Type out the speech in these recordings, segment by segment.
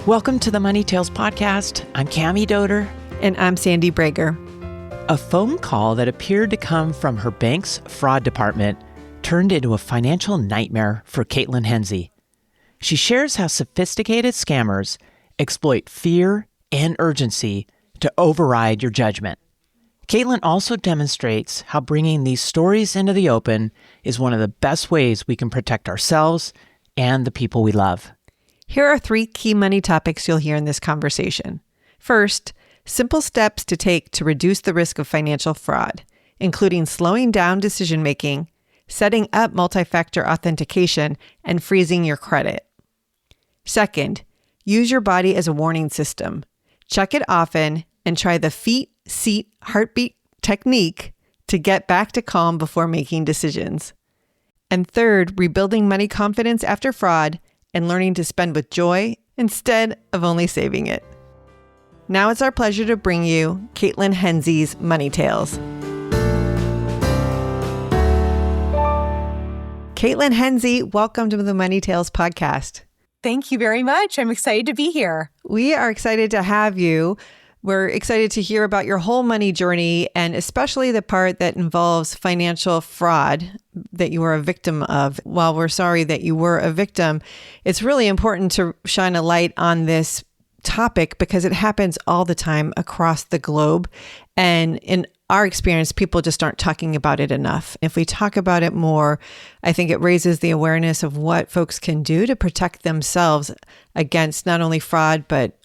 Welcome to the Money Tales podcast. I'm Cammie Doder. And I'm Sandy Brager. A phone call that appeared to come from her bank's fraud department turned into a financial nightmare for Kaitlin Henze. She shares how sophisticated scammers exploit fear and urgency to override your judgment. Kaitlin also demonstrates how bringing these stories into the open is one of the best ways we can protect ourselves and the people we love. Here are 3 key money topics you'll hear in this conversation. First, simple steps to take to reduce the risk of financial fraud, including slowing down decision-making, setting up multi-factor authentication, and freezing your credit. Second, use your body as a warning system. Check it often and try the feet, seat, heartbeat technique to get back to calm before making decisions. And third, rebuilding money confidence after fraud and learning to spend with joy instead of only saving it. Now it's our pleasure to bring you Kaitlin Henze's Money Tales. Kaitlin Henze, welcome to the Money Tales podcast. Thank you very much. I'm excited to be here. We are excited to have you. We're excited to hear about your whole money journey, and especially the part that involves financial fraud that you were a victim of. While we're sorry that you were a victim, it's really important to shine a light on this topic because it happens all the time across the globe. And in our experience, people just aren't talking about it enough. If we talk about it more, I think it raises the awareness of what folks can do to protect themselves against not only fraud, but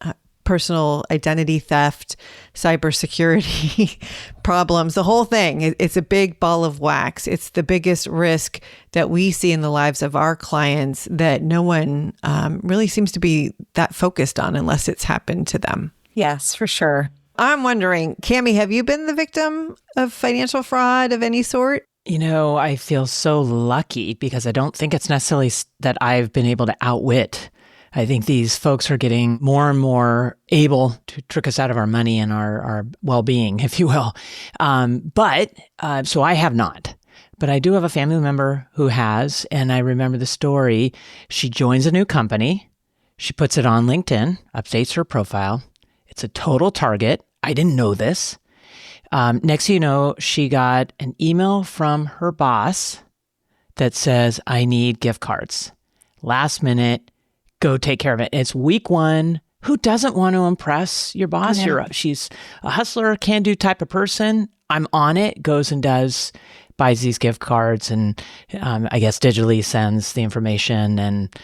personal identity theft, cybersecurity problems, the whole thing. It's a big ball of wax. It's the biggest risk that we see in the lives of our clients that no one really seems to be that focused on unless it's happened to them. Yes, for sure. I'm wondering, Cammie, have you been the victim of financial fraud of any sort? You know, I feel so lucky because I don't think it's necessarily that I've been able to outwit. I think these folks are getting more and more able to trick us out of our money and our well-being, if you will. So I have not. But I do have a family member who has, and I remember the story. She joins a new company. She puts it on LinkedIn, updates her profile. It's a total target. I didn't know this. Next thing you know, she got an email from her boss that says, I need gift cards. Last minute, go take care of it. It's week 1. Who doesn't want to impress your boss? Yeah. She's a hustler, can-do type of person. I'm on it, goes and buys these gift cards and I guess digitally sends the information and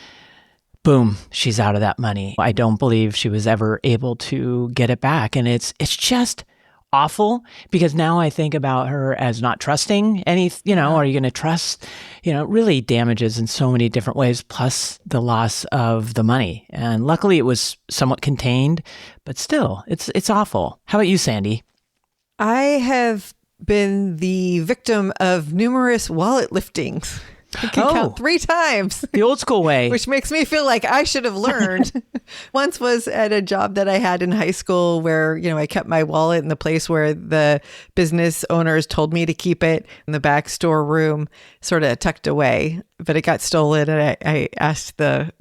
boom, she's out of that money. I don't believe she was ever able to get it back. And it's just awful because now I think about her as not trusting any, are you going to trust, it really damages in so many different ways, plus the loss of the money. And luckily it was somewhat contained, but still it's awful. How about you, Sandy? I have been the victim of numerous wallet liftings. I can count 3 times. The old school way. Which makes me feel like I should have learned. Once was at a job that I had in high school where, I kept my wallet in the place where the business owners told me to keep it in the back storeroom, sort of tucked away. But it got stolen and I asked the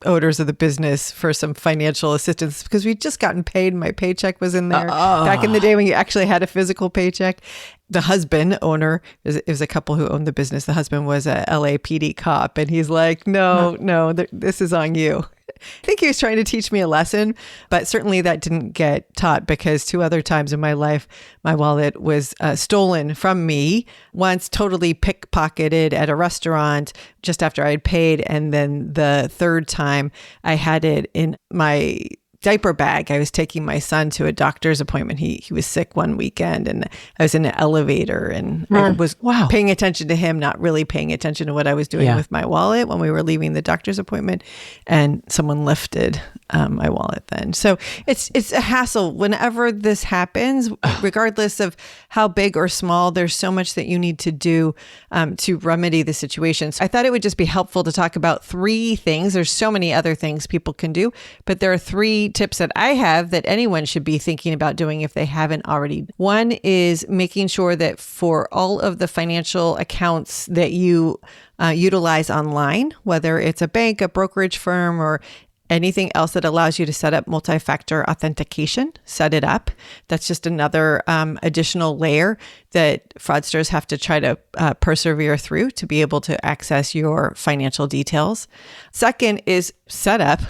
owners of the business for some financial assistance because we'd just gotten paid. My paycheck was in there back in the day when you actually had a physical paycheck. The husband owner, it was a couple who owned the business. The husband was a LAPD cop and he's like, no, this is on you. I think he was trying to teach me a lesson, but certainly that didn't get taught because 2 other times in my life, my wallet was stolen from me. Once totally pickpocketed at a restaurant just after I had paid. And then the 3rd time I had it in my diaper bag. I was taking my son to a doctor's appointment. He was sick one weekend and I was in an elevator and I was paying attention to him, not really paying attention to what I was doing with my wallet when we were leaving the doctor's appointment, and someone lifted my wallet then. So it's a hassle whenever this happens, regardless of how big or small. There's so much that you need to do to remedy the situation. So I thought it would just be helpful to talk about 3 things. There's so many other things people can do, but there are 3 tips that I have that anyone should be thinking about doing if they haven't already. One is making sure that for all of the financial accounts that you utilize online, whether it's a bank, a brokerage firm, or Anything else that allows you to set up multi-factor authentication, set it up. That's just another additional layer that fraudsters have to try to persevere through to be able to access your financial details. Second is set up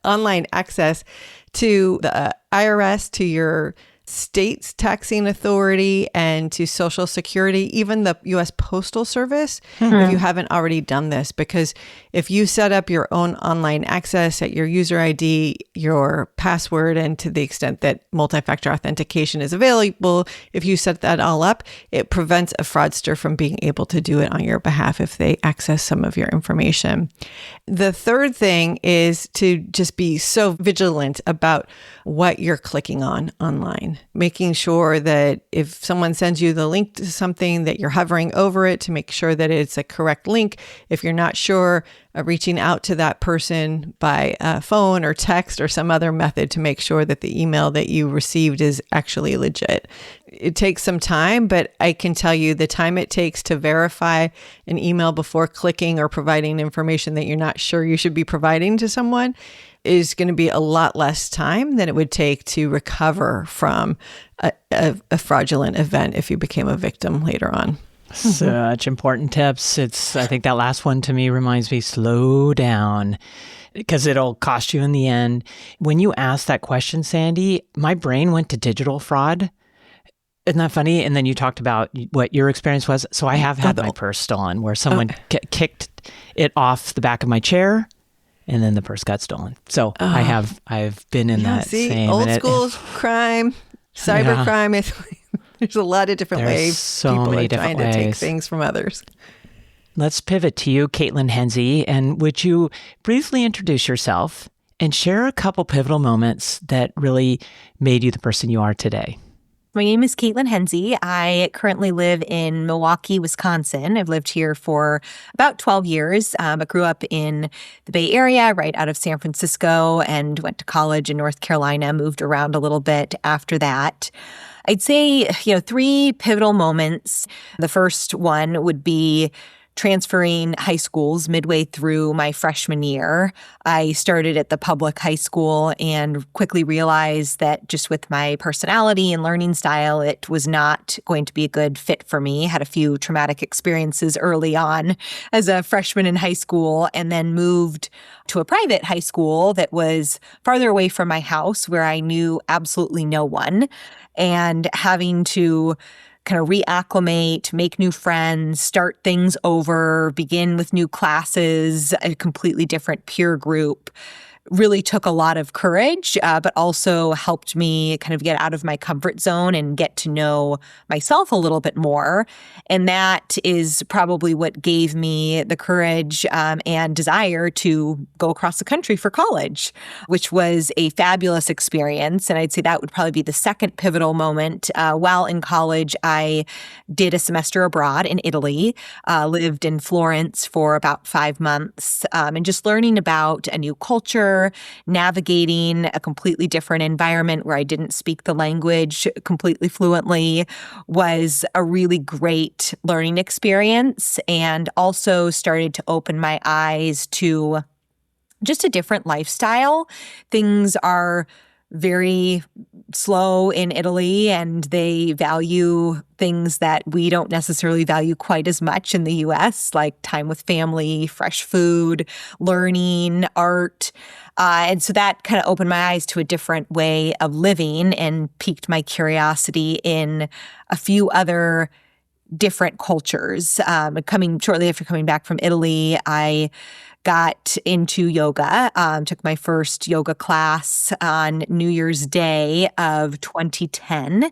online access to the IRS, to your state's taxing authority, and to Social Security, even the U.S. Postal Service, if you haven't already done this. Because if you set up your own online access at your user ID, your password, and to the extent that multi-factor authentication is available, if you set that all up, it prevents a fraudster from being able to do it on your behalf if they access some of your information. The third thing is to just be so vigilant about what you're clicking on online, making sure that if someone sends you the link to something, that you're hovering over it to make sure that it's a correct link. If you're not sure, reaching out to that person by phone or text or some other method to make sure that the email that you received is actually legit. It takes some time, but I can tell you the time it takes to verify an email before clicking or providing information that you're not sure you should be providing to someone is going to be a lot less time than it would take to recover from a fraudulent event if you became a victim later on. Such important tips. I think that last one to me reminds me, slow down, because it'll cost you in the end. When you asked that question, Sandy, my brain went to digital fraud. Isn't that funny? And then you talked about what your experience was. So I have had my purse stolen where someone kicked it off the back of my chair and then the purse got stolen. So I've been in that same. Old school crime, cybercrime. There's a lot of different ways people are trying to take things from others. Let's pivot to you, Kaitlin Henze, and would you briefly introduce yourself and share a couple pivotal moments that really made you the person you are today? My name is Kaitlin Henze. I currently live in Milwaukee, Wisconsin. I've lived here for about 12 years. I grew up in the Bay Area, right out of San Francisco, and went to college in North Carolina, moved around a little bit after that. I'd say, three pivotal moments. The first one would be transferring high schools midway through my freshman year. I started at the public high school and quickly realized that just with my personality and learning style, it was not going to be a good fit for me. Had a few traumatic experiences early on as a freshman in high school, and then moved to a private high school that was farther away from my house where I knew absolutely no one, and having to kind of reacclimate, make new friends, start things over, begin with new classes, a completely different peer group, really took a lot of courage, but also helped me kind of get out of my comfort zone and get to know myself a little bit more. And that is probably what gave me the courage and desire to go across the country for college, which was a fabulous experience. And I'd say that would probably be the second pivotal moment. While in college, I did a semester abroad in Italy, lived in Florence for about 5 months, and just learning about a new culture, navigating a completely different environment where I didn't speak the language completely fluently was a really great learning experience, and also started to open my eyes to just a different lifestyle. Things are very slow in Italy, and they value things that we don't necessarily value quite as much in the US, like time with family, fresh food, learning, art. And so that kind of opened my eyes to a different way of living and piqued my curiosity in a few other different cultures. Shortly after coming back from Italy, I got into yoga, took my first yoga class on New Year's Day of 2010,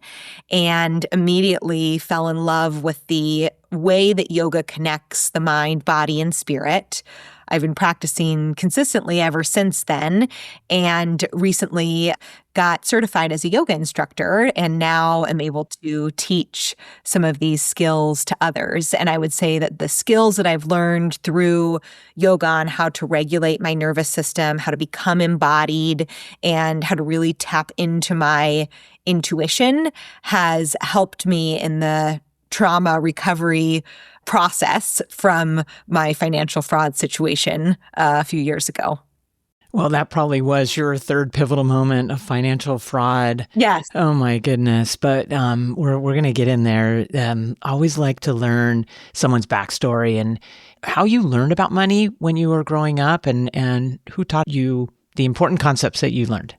and immediately fell in love with the way that yoga connects the mind, body, and spirit. I've been practicing consistently ever since then, and recently got certified as a yoga instructor, and now am able to teach some of these skills to others. And I would say that the skills that I've learned through yoga on how to regulate my nervous system, how to become embodied, and how to really tap into my intuition has helped me in the trauma recovery process from my financial fraud situation a few years ago. Well, that probably was your third pivotal moment of financial fraud. Yes. Oh my goodness! But we're gonna get in there. I always like to learn someone's backstory and how you learned about money when you were growing up, and who taught you the important concepts that you learned.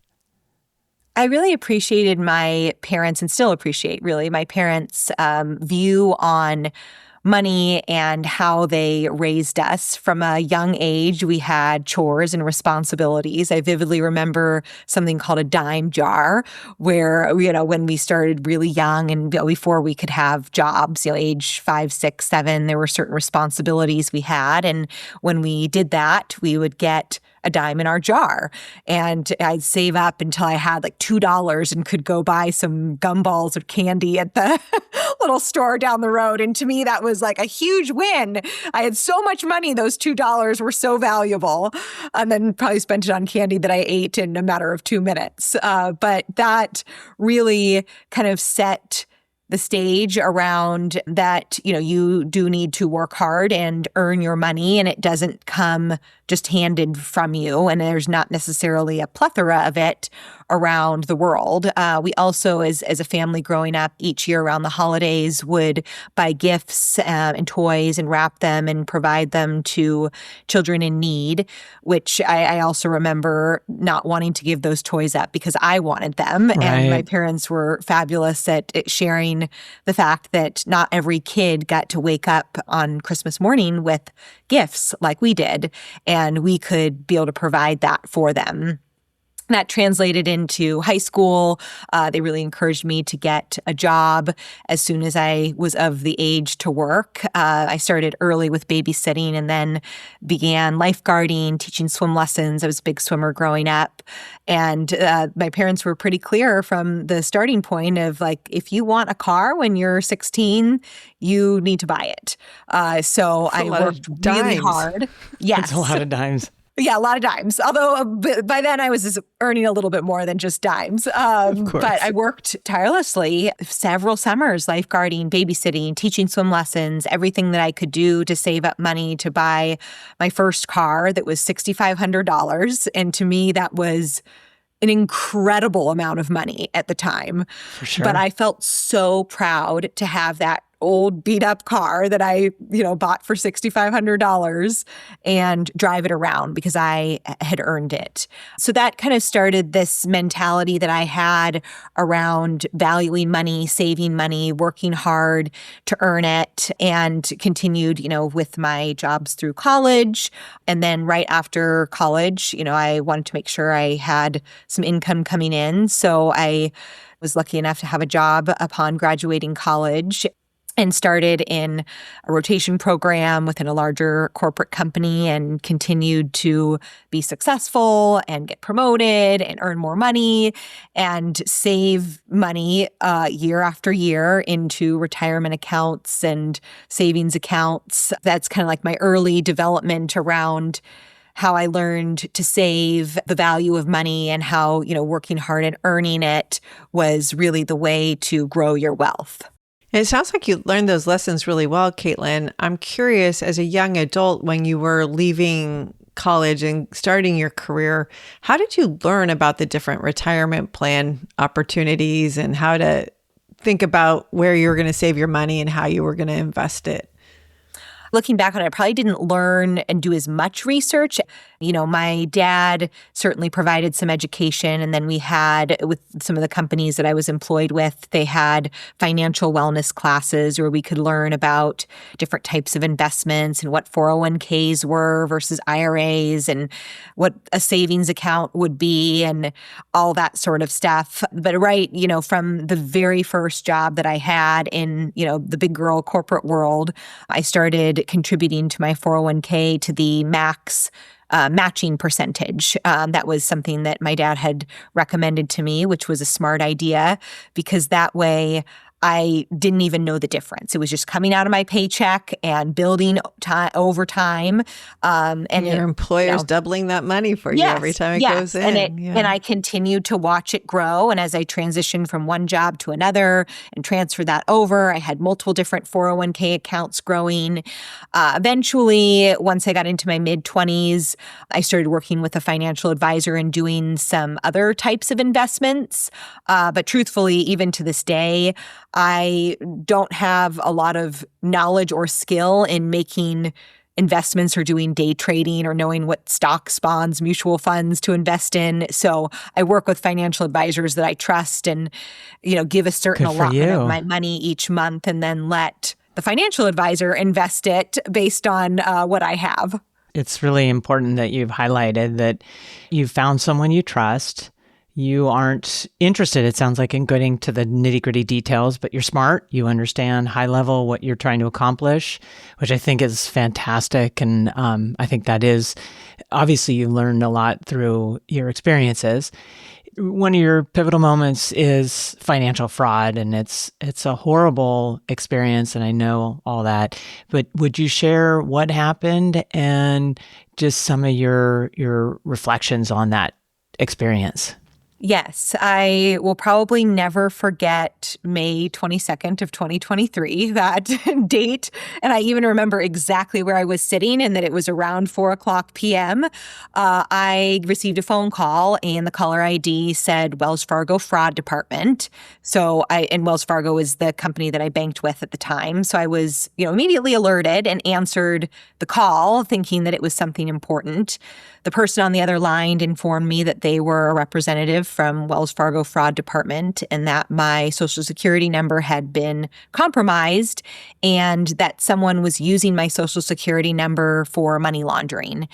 I really appreciated my parents, and still appreciate really my parents' view on money and how they raised us. From a young age, we had chores and responsibilities. I vividly remember something called a dime jar, where, when we started really young and before we could have jobs, age 5, 6, 7, there were certain responsibilities we had. And when we did that, we would get a dime in our jar. And I'd save up until I had like $2 and could go buy some gumballs or candy at the little store down the road. And to me, that was like a huge win. I had so much money. Those $2 were so valuable. And then probably spent it on candy that I ate in a matter of 2 minutes. But that really kind of set the stage around that, you do need to work hard and earn your money, and it doesn't come just handed from you. And there's not necessarily a plethora of it around the world. We also, as a family growing up, each year around the holidays would buy gifts and toys and wrap them and provide them to children in need, which I also remember not wanting to give those toys up because I wanted them. Right. And my parents were fabulous at sharing the fact that not every kid got to wake up on Christmas morning with gifts like we did, and we could be able to provide that for them. That translated into high school. They really encouraged me to get a job as soon as I was of the age to work. I started early with babysitting and then began lifeguarding, teaching swim lessons. I was a big swimmer growing up. And my parents were pretty clear from the starting point of like, if you want a car when you're 16, you need to buy it. So I worked really hard. Yes. It's a lot of dimes. Yeah, a lot of dimes. Although by then I was earning a little bit more than just dimes. Of course. But I worked tirelessly several summers, lifeguarding, babysitting, teaching swim lessons, everything that I could do to save up money to buy my first car that was $6,500. And to me, that was an incredible amount of money at the time. For sure. But I felt so proud to have that old beat up car that I, bought for $6,500 and drive it around because I had earned it. So that kind of started this mentality that I had around valuing money, saving money, working hard to earn it, and continued, with my jobs through college. And then right after college, I wanted to make sure I had some income coming in. So I was lucky enough to have a job upon graduating college and started in a rotation program within a larger corporate company and continued to be successful and get promoted and earn more money and save money year after year into retirement accounts and savings accounts. That's kind of like my early development around how I learned to save, the value of money, and how, working hard and earning it was really the way to grow your wealth. It sounds like you learned those lessons really well, Kaitlin. I'm curious, as a young adult, when you were leaving college and starting your career, how did you learn about the different retirement plan opportunities and how to think about where you were going to save your money and how you were going to invest it? Looking back on it, I probably didn't learn and do as much research. My dad certainly provided some education. And then we had, with some of the companies that I was employed with, they had financial wellness classes where we could learn about different types of investments and what 401ks were versus IRAs and what a savings account would be and all that sort of stuff. But from the very first job that I had in, the big girl corporate world, I started contributing to my 401k to the max matching percentage. That was something that my dad had recommended to me, which was a smart idea because that way I didn't even know the difference. It was just coming out of my paycheck and building over time. And your employer's doubling that money for you every time it goes in. And I continued to watch it grow. And as I transitioned from one job to another and transferred that over, I had multiple different 401k accounts growing. Eventually, once I got into my mid-20s, I started working with a financial advisor and doing some other types of investments. But truthfully, even to this day, I don't have a lot of knowledge or skill in making investments or doing day trading or knowing what stocks, bonds, mutual funds to invest in. So I work with financial advisors that I trust and, give a certain allotment of my money each month and then let the financial advisor invest it based on what I have. It's really important that you've highlighted that you've found someone you trust. You aren't interested, it sounds like, in getting to the nitty-gritty details, but you're smart. You understand high level what you're trying to accomplish, which I think is fantastic. And I think that is, obviously, you learned a lot through your experiences. One of your pivotal moments is financial fraud, and it's a horrible experience, and I know all that. But would you share what happened and just some of your reflections on that experience? Yes, I will probably never forget May 22nd of 2023, that date. And I even remember exactly where I was sitting and that it was around 4:00 p.m. I received a phone call and the caller ID said Wells Fargo Fraud Department. And Wells Fargo is the company that I banked with at the time. So I was, immediately alerted and answered the call thinking that it was something important. The person on the other line informed me that they were a representative from Wells Fargo Fraud Department and that my Social Security number had been compromised and that someone was using my Social Security number for money laundering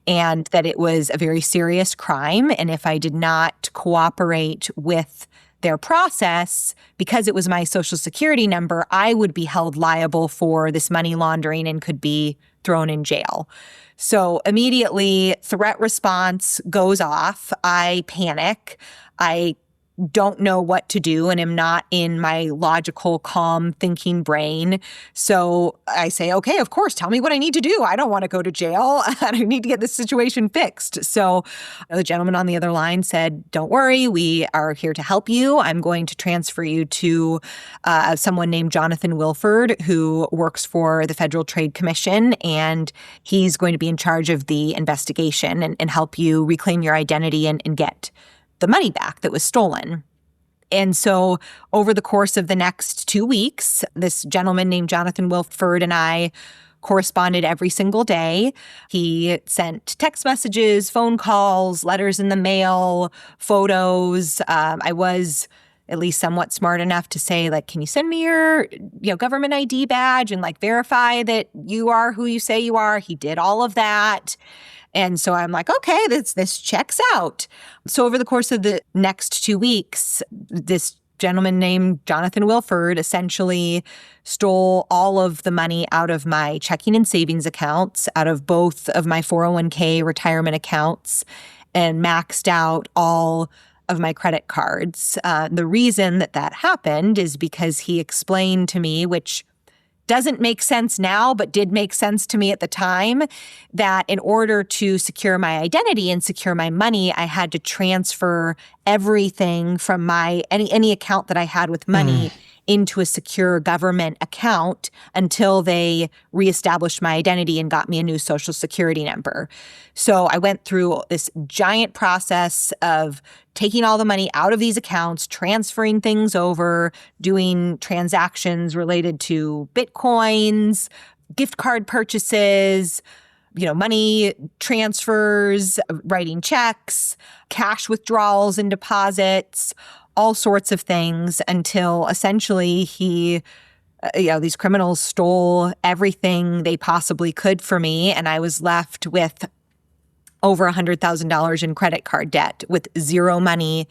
and that it was a very serious crime. And if I did not cooperate with their process, because it was my Social Security number, I would be held liable for this money laundering and could be thrown in jail. So immediately, threat response goes off. I panic. I don't know what to do and am not in my logical, calm thinking brain. So I say, okay, of course, tell me what I need to do. I don't want to go to jail. I need to get this situation fixed. So the gentleman on the other line said, don't worry, we are here to help you. I'm going to transfer you to someone named Jonathan Wilford, who works for the Federal Trade Commission, and he's going to be in charge of the investigation and help you reclaim your identity and get the money back that was stolen. And so over the course of the next 2 weeks, this gentleman named Jonathan Wilford and I corresponded every single day. He sent text messages, phone calls, letters in the mail, photos. I was at least somewhat smart enough to say, can you send me your government ID badge and verify that you are who you say you are? He did all of that. And so I'm like, okay, this checks out. So over the course of the next 2 weeks, this gentleman named Jonathan Wilford essentially stole all of the money out of my checking and savings accounts, out of both of my 401k retirement accounts, and maxed out all of my credit cards. The reason that happened is because he explained to me, which doesn't make sense now, but did make sense to me at the time, that in order to secure my identity and secure my money, I had to transfer everything from any account that I had with money into a secure government account until they reestablished my identity and got me a new Social Security number. So I went through this giant process of taking all the money out of these accounts, transferring things over, doing transactions related to Bitcoins, gift card purchases, money transfers, writing checks, cash withdrawals and deposits, all sorts of things until essentially these criminals stole everything they possibly could for me. And I was left with over $100,000 in credit card debt with zero money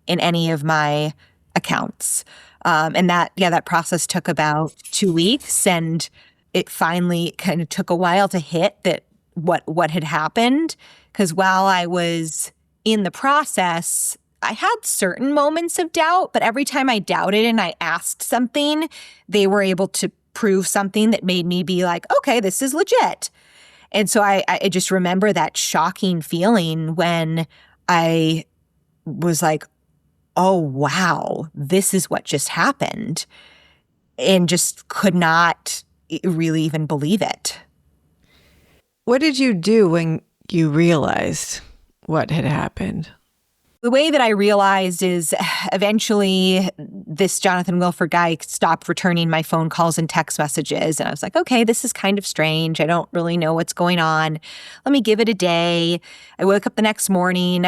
in any of my accounts. And that process took about 2 weeks, and it finally kind of took a while to hit that what had happened. Because while I was in the process, I had certain moments of doubt, but every time I doubted and I asked something, they were able to prove something that made me be like, okay, this is legit. And so I just remember that shocking feeling when I was like, oh, wow, this is what just happened, and just could not really even believe it. What did you do when you realized what had happened? The way that I realized is eventually this Jonathan Wilford guy stopped returning my phone calls and text messages. And I was like, okay, this is kind of strange. I don't really know what's going on. Let me give it a day. I woke up the next morning.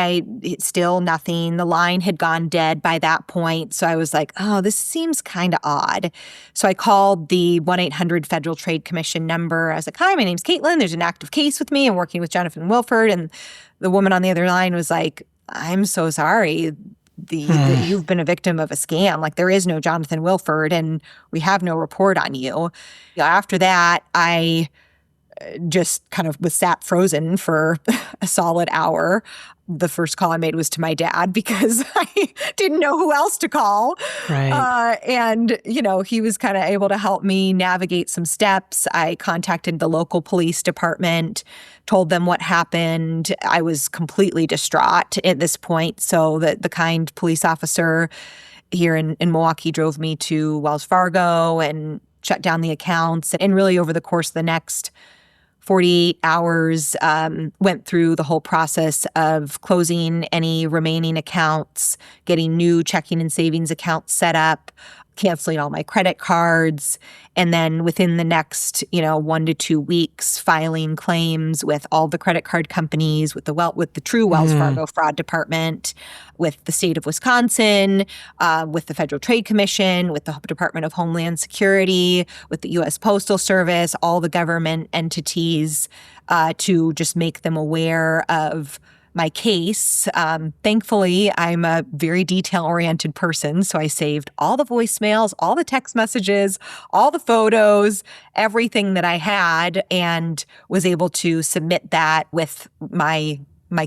Still nothing. The line had gone dead by that point. So I was like, oh, this seems kind of odd. So I called the 1-800 Federal Trade Commission number. I was like, hi, my name's Kaitlin. There's an active case with me. I'm working with Jonathan Wilford. And the woman on the other line was like, I'm so sorry that you've been a victim of a scam. Like, there is no Jonathan Wilford and we have no report on you. After that, I just kind of was sat frozen for a solid hour. The first call I made was to my dad because I didn't know who else to call. Right. And, he was kind of able to help me navigate some steps. I contacted the local police department, told them what happened. I was completely distraught at this point. So the kind police officer here in Milwaukee drove me to Wells Fargo and shut down the accounts. And really over the course of the next 48 hours, went through the whole process of closing any remaining accounts, getting new checking and savings accounts set up, canceling all my credit cards, and then within the next, 1 to 2 weeks, filing claims with all the credit card companies, with the true Wells Fargo fraud department, with the state of Wisconsin, with the Federal Trade Commission, with the Department of Homeland Security, with the U.S. Postal Service, all the government entities, to just make them aware of my case. Thankfully, I'm a very detail-oriented person, so I saved all the voicemails, all the text messages, all the photos, everything that I had, and was able to submit that with my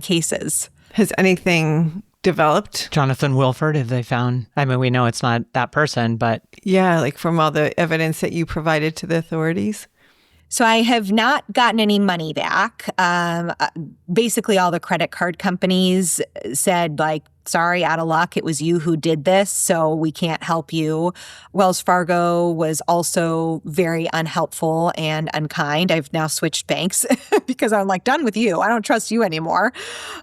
cases. Has anything developed? Jonathan Wilford, have they found? I mean, we know it's not that person, but... Yeah, like from all the evidence that you provided to the authorities? So I have not gotten any money back. Basically, all the credit card companies said, like, sorry, out of luck, it was you who did this, so we can't help you. Wells Fargo was also very unhelpful and unkind. I've now switched banks because I'm like, done with you. I don't trust you anymore.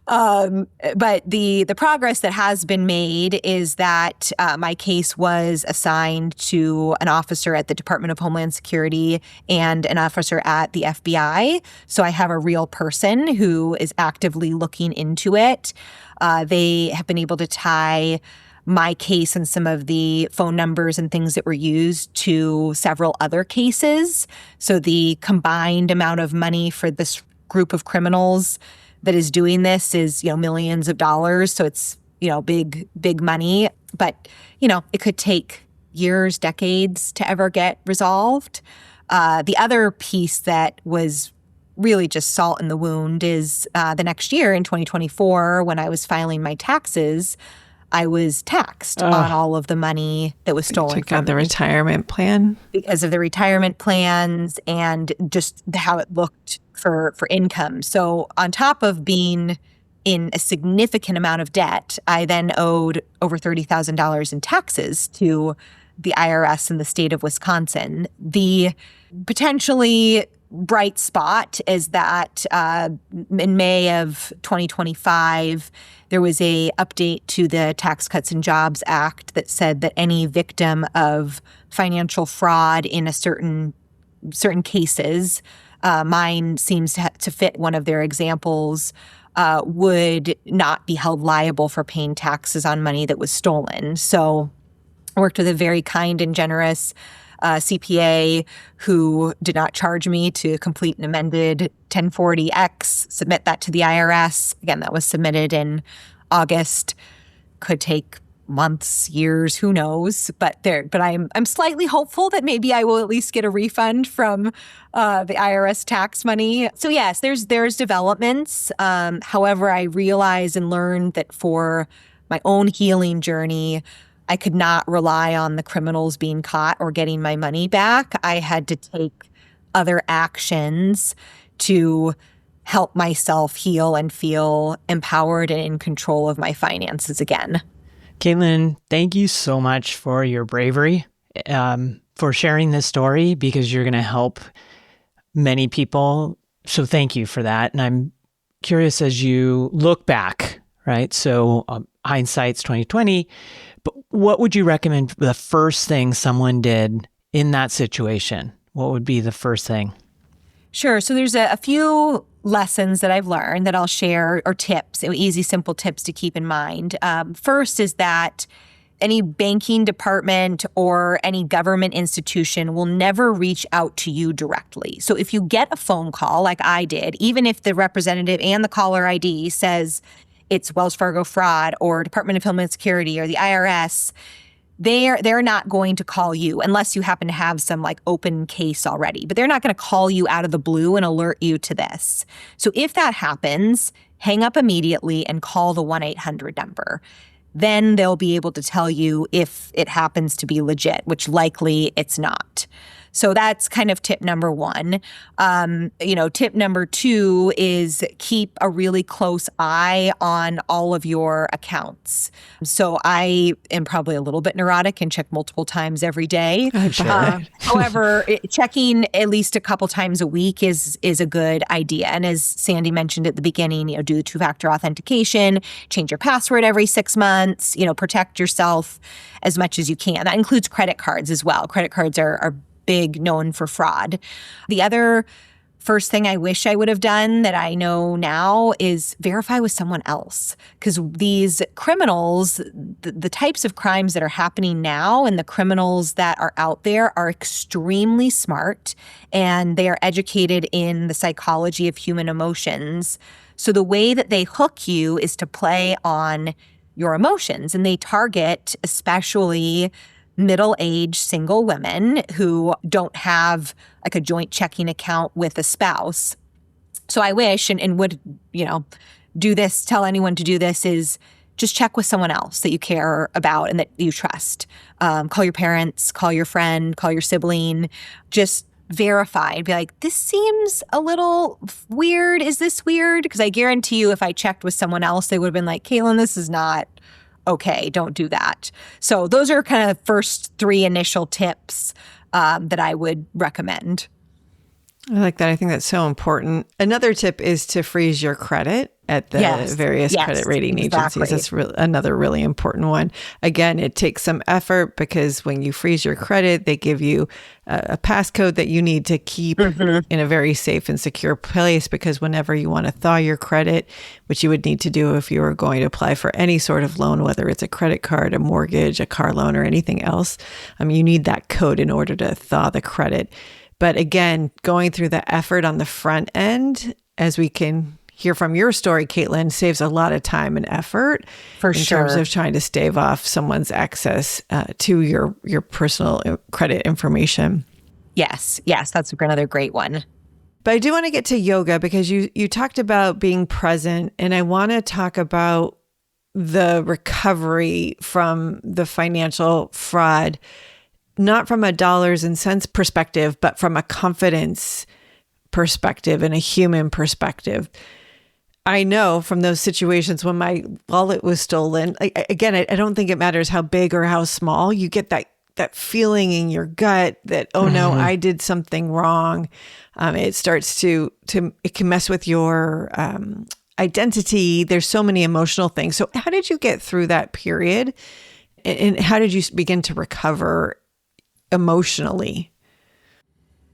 But the progress that has been made is that my case was assigned to an officer at the Department of Homeland Security and an officer at the FBI. So I have a real person who is actively looking into it. They have been able to tie my case and some of the phone numbers and things that were used to several other cases. So the combined amount of money for this group of criminals that is doing this is, millions of dollars. So it's, big money. But, it could take years, decades to ever get resolved. The other piece that was really just salt in the wound is the next year in 2024, when I was filing my taxes, I was taxed on all of the money that was stolen Took out the retirement plan? Because of the retirement plans and just how it looked for income. So on top of being in a significant amount of debt, I then owed over $30,000 in taxes to the IRS in the state of Wisconsin. The potentially bright spot is that in May of 2025, there was a update to the Tax Cuts and Jobs Act that said that any victim of financial fraud in a certain cases, mine seems to fit one of their examples, would not be held liable for paying taxes on money that was stolen. So I worked with a very kind and generous CPA who did not charge me to complete an amended 1040X, submit that to the IRS. Again, that was submitted in August. Could take months, years, who knows? But I'm slightly hopeful that maybe I will at least get a refund from the IRS tax money. So yes, there's developments. However, I realize and learned that for my own healing journey, I could not rely on the criminals being caught or getting my money back. I had to take other actions to help myself heal and feel empowered and in control of my finances again. Kaitlin, thank you so much for your bravery, for sharing this story, because you're going to help many people. So thank you for that. And I'm curious, as you look back, right? So hindsight's 2020, but what would you recommend the first thing someone did in that situation? What would be the first thing? Sure. So there's a few lessons that I've learned that I'll share, or tips, easy, simple tips to keep in mind. First is that any banking department or any government institution will never reach out to you directly. So if you get a phone call like I did, even if the representative and the caller ID says it's Wells Fargo fraud or Department of Homeland Security or the IRS, they're not going to call you unless you happen to have some like open case already. But they're not going to call you out of the blue and alert you to this. So if that happens, hang up immediately and call the 1-800 number. Then they'll be able to tell you if it happens to be legit, which likely it's not. So that's kind of tip number one. Tip number two is keep a really close eye on all of your accounts. So I am probably a little bit neurotic and check multiple times every day. Sure. However, checking at least a couple times a week is a good idea. And as Sandy mentioned at the beginning, do two-factor authentication, change your password every 6 months, protect yourself as much as you can. That includes credit cards as well. Credit cards are big, known for fraud. The other first thing I wish I would have done that I know now is verify with someone else. Because these criminals, the types of crimes that are happening now and the criminals that are out there are extremely smart, and they are educated in the psychology of human emotions. So the way that they hook you is to play on your emotions, and they target especially middle-aged single women who don't have like a joint checking account with a spouse. So I wish and would, do this, tell anyone to do this, is just check with someone else that you care about and that you trust. Call your parents, call your friend, call your sibling, just verify and be like, this seems a little weird. Is this weird? Because I guarantee you if I checked with someone else, they would have been like, Kaitlin, this is not okay, don't do that. So those are kind of first 3 initial tips that I would recommend. I like that. I think that's so important. Another tip is to freeze your credit at the various credit rating agencies. That's another really important one. Again, it takes some effort because when you freeze your credit, they give you a passcode that you need to keep in a very safe and secure place, because whenever you want to thaw your credit, which you would need to do if you were going to apply for any sort of loan, whether it's a credit card, a mortgage, a car loan, or anything else, you need that code in order to thaw the credit. But again, going through the effort on the front end, as we can hear from your story, Kaitlin, saves a lot of time and effort in terms of trying to stave off someone's access to your personal credit information. Yes, that's another great one. But I do want to get to yoga, because you talked about being present, and I want to talk about the recovery from the financial fraud, not from a dollars and cents perspective, but from a confidence perspective and a human perspective. I know from those situations when my wallet was stolen, again, I don't think it matters how big or how small, you get that feeling in your gut that, oh no, I did something wrong. It starts it can mess with your identity. There's so many emotional things. So how did you get through that period? And how did you begin to recover emotionally?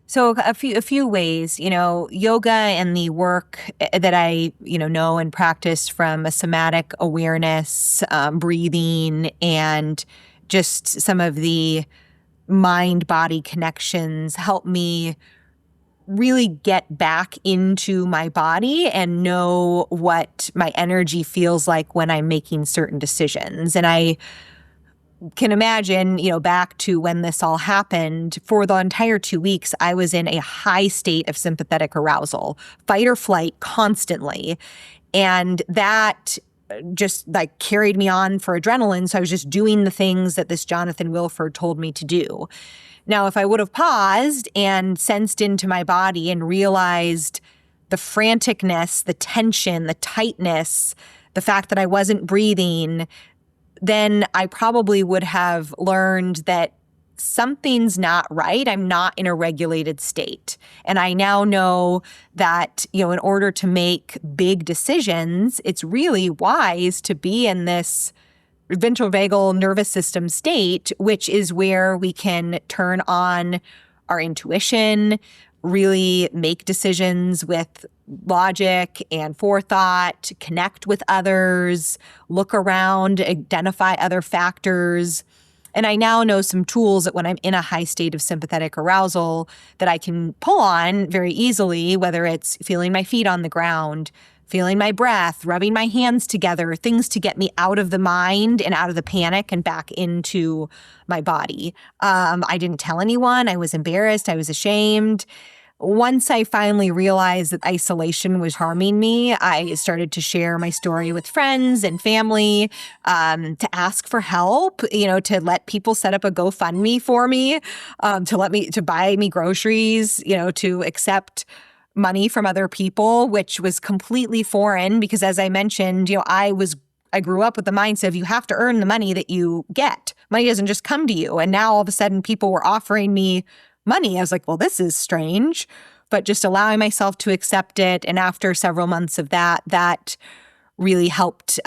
So a few ways, yoga and the work that I, know and practice from a somatic awareness, breathing, and just some of the mind-body connections help me really get back into my body and know what my energy feels like when I'm making certain decisions. And I can imagine, back to when this all happened, for the entire 2 weeks, I was in a high state of sympathetic arousal, fight or flight constantly. And that just like carried me on for adrenaline. So I was just doing the things that this Jonathan Wilford told me to do. Now, if I would have paused and sensed into my body and realized the franticness, the tension, the tightness, the fact that I wasn't breathing, then I probably would have learned that something's not right. I'm not in a regulated state. And I now know that, in order to make big decisions, it's really wise to be in this ventrovagal nervous system state, which is where we can turn on our intuition, really make decisions with logic and forethought, connect with others, look around, identify other factors. And I now know some tools that when I'm in a high state of sympathetic arousal that I can pull on very easily, whether it's feeling my feet on the ground, feeling my breath, rubbing my hands together, things to get me out of the mind and out of the panic and back into my body. I didn't tell anyone. I was embarrassed. I was ashamed. Once I finally realized that isolation was harming me, I started to share my story with friends and family, to ask for help, to let people set up a GoFundMe for me, to buy me groceries, to accept money from other people, which was completely foreign because, as I mentioned, I grew up with the mindset of you have to earn the money that you get. Money doesn't just come to you. And now all of a sudden people were offering me money. I was like, well, this is strange, but just allowing myself to accept it. And after several months of that really helped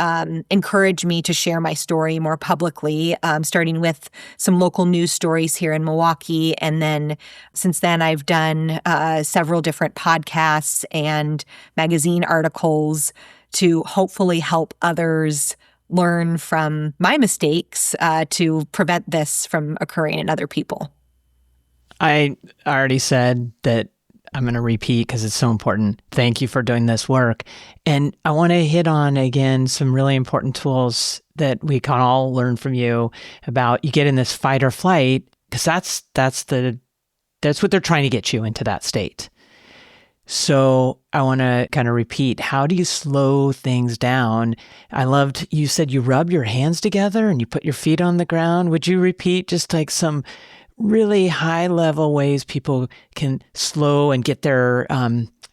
encourage me to share my story more publicly, starting with some local news stories here in Milwaukee. And then since then, I've done several different podcasts and magazine articles to hopefully help others learn from my mistakes to prevent this from occurring in other people. I already said that I'm going to repeat because it's so important. Thank you for doing this work. And I want to hit on, again, some really important tools that we can all learn from you about. You get in this fight or flight because that's what they're trying to get you into that state. So I want to kind of repeat, how do you slow things down? I loved, you said you rub your hands together and you put your feet on the ground. Would you repeat just like some really high level ways people can slow and get their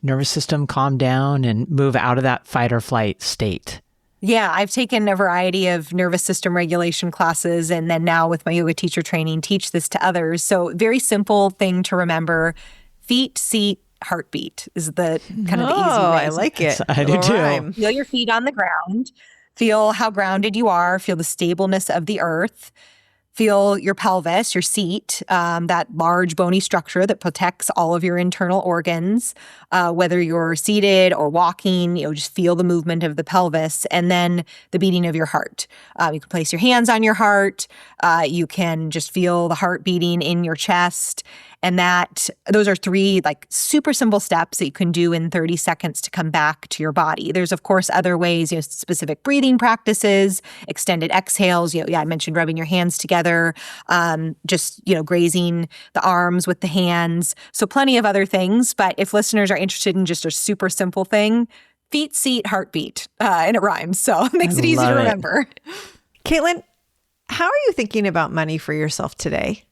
nervous system calmed down and move out of that fight or flight state? Yeah, I've taken a variety of nervous system regulation classes, and then now with my yoga teacher training, teach this to others. So very simple thing to remember: feet, seat, heartbeat is the kind of the easy way. I like it. I do too. Feel your feet on the ground. Feel how grounded you are. Feel the stableness of the earth. Feel your pelvis, your seat, that large bony structure that protects all of your internal organs. Whether you're seated or walking, just feel the movement of the pelvis, and then the beating of your heart. You can place your hands on your heart. You can just feel the heart beating in your chest. And those are three super simple steps that you can do in 30 seconds to come back to your body. There's of course other ways, specific breathing practices, extended exhales. I mentioned rubbing your hands together, just grazing the arms with the hands. So plenty of other things. But if listeners are interested in just a super simple thing, feet, seat, heartbeat, and it rhymes. So it makes it easy to remember. Kaitlin, how are you thinking about money for yourself today?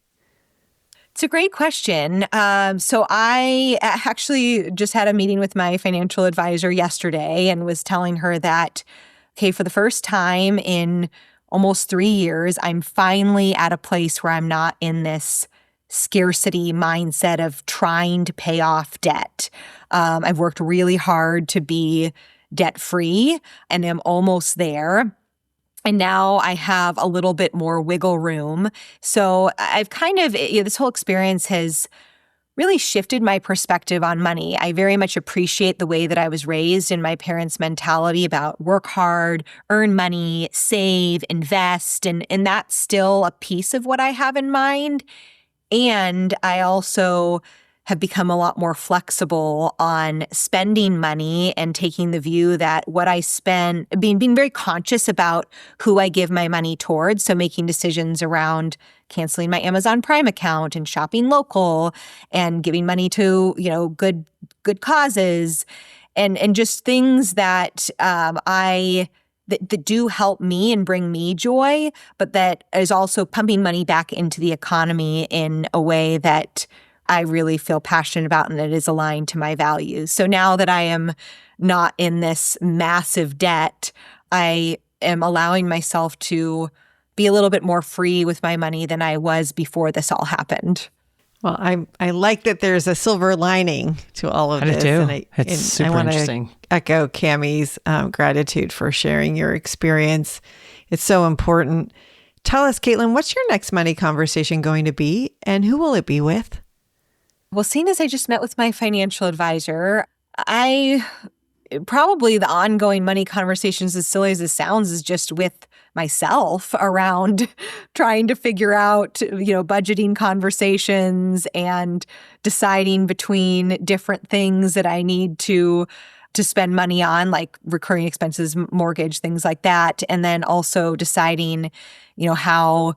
It's a great question. So I actually just had a meeting with my financial advisor yesterday and was telling her that, okay, for the first time in almost 3 years, I'm finally at a place where I'm not in this scarcity mindset of trying to pay off debt. I've worked really hard to be debt-free and am almost there. And now I have a little bit more wiggle room. So I've kind of, this whole experience has really shifted my perspective on money. I very much appreciate the way that I was raised in my parents' mentality about work hard, earn money, save, invest. And that's still a piece of what I have in mind. And I also have become a lot more flexible on spending money and taking the view that what I spend, being very conscious about who I give my money towards. So making decisions around canceling my Amazon Prime account and shopping local and giving money to, good causes and just things that that do help me and bring me joy, but that is also pumping money back into the economy in a way that I really feel passionate about and that is aligned to my values. So now that I am not in this massive debt, I am allowing myself to be a little bit more free with my money than I was before this all happened. Well, I like that there's a silver lining to all of I do this. too. It's super I want interesting. to echo Cammie's gratitude for sharing your experience. It's so important. Tell us, Kaitlin, what's your next money conversation going to be, and who will it be with? Well, seeing as I just met with my financial advisor, probably the ongoing money conversations, as silly as it sounds, is just with myself around trying to figure out, budgeting conversations and deciding between different things that I need to spend money on, like recurring expenses, mortgage, things like that. And then also deciding, how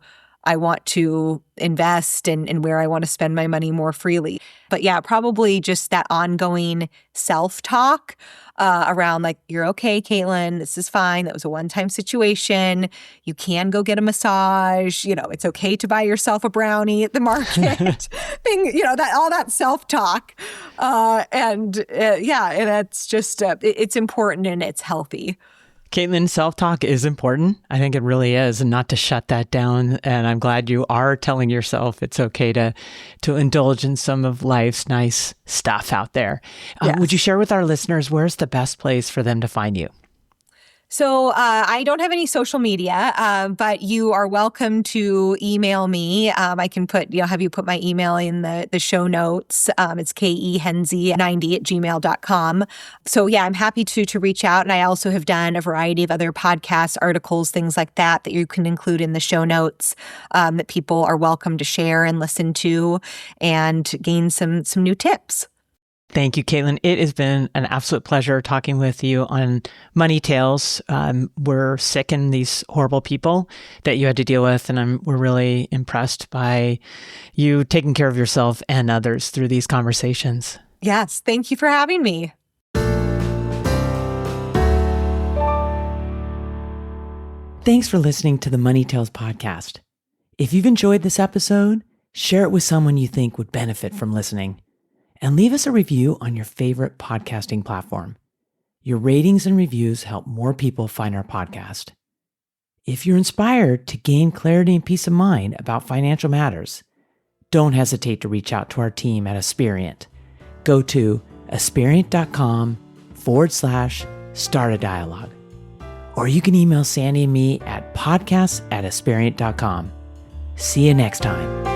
I want to invest and where I want to spend my money more freely. But yeah, probably just that ongoing self-talk around like, you're okay, Kaitlin, this is fine. That was a one-time situation. You can go get a massage. It's okay to buy yourself a brownie at the market. That all that self-talk. And that's just, it's important and it's healthy. Kaitlin, self-talk is important. I think it really is, and not to shut that down. And I'm glad you are telling yourself it's okay to indulge in some of life's nice stuff out there. Yes. Would you share with our listeners, where's the best place for them to find you? So I don't have any social media, but you are welcome to email me. I can have you put my email in the show notes. It's kehenze90@gmail.com. So yeah, I'm happy to reach out. And I also have done a variety of other podcasts, articles, things like that you can include in the show notes that people are welcome to share and listen to and gain some new tips. Thank you, Kaitlin. It has been an absolute pleasure talking with you on Money Tales. We're sick in these horrible people that you had to deal with, and we're really impressed by you taking care of yourself and others through these conversations. Yes, thank you for having me. Thanks for listening to the Money Tales podcast. If you've enjoyed this episode, share it with someone you think would benefit from listening. And leave us a review on your favorite podcasting platform. Your ratings and reviews help more people find our podcast. If you're inspired to gain clarity and peace of mind about financial matters, don't hesitate to reach out to our team at Aspiriant. Go to aspiriant.com/start-a-dialogue. Or you can email Sandy and me at podcasts@aspiriant.com. See you next time.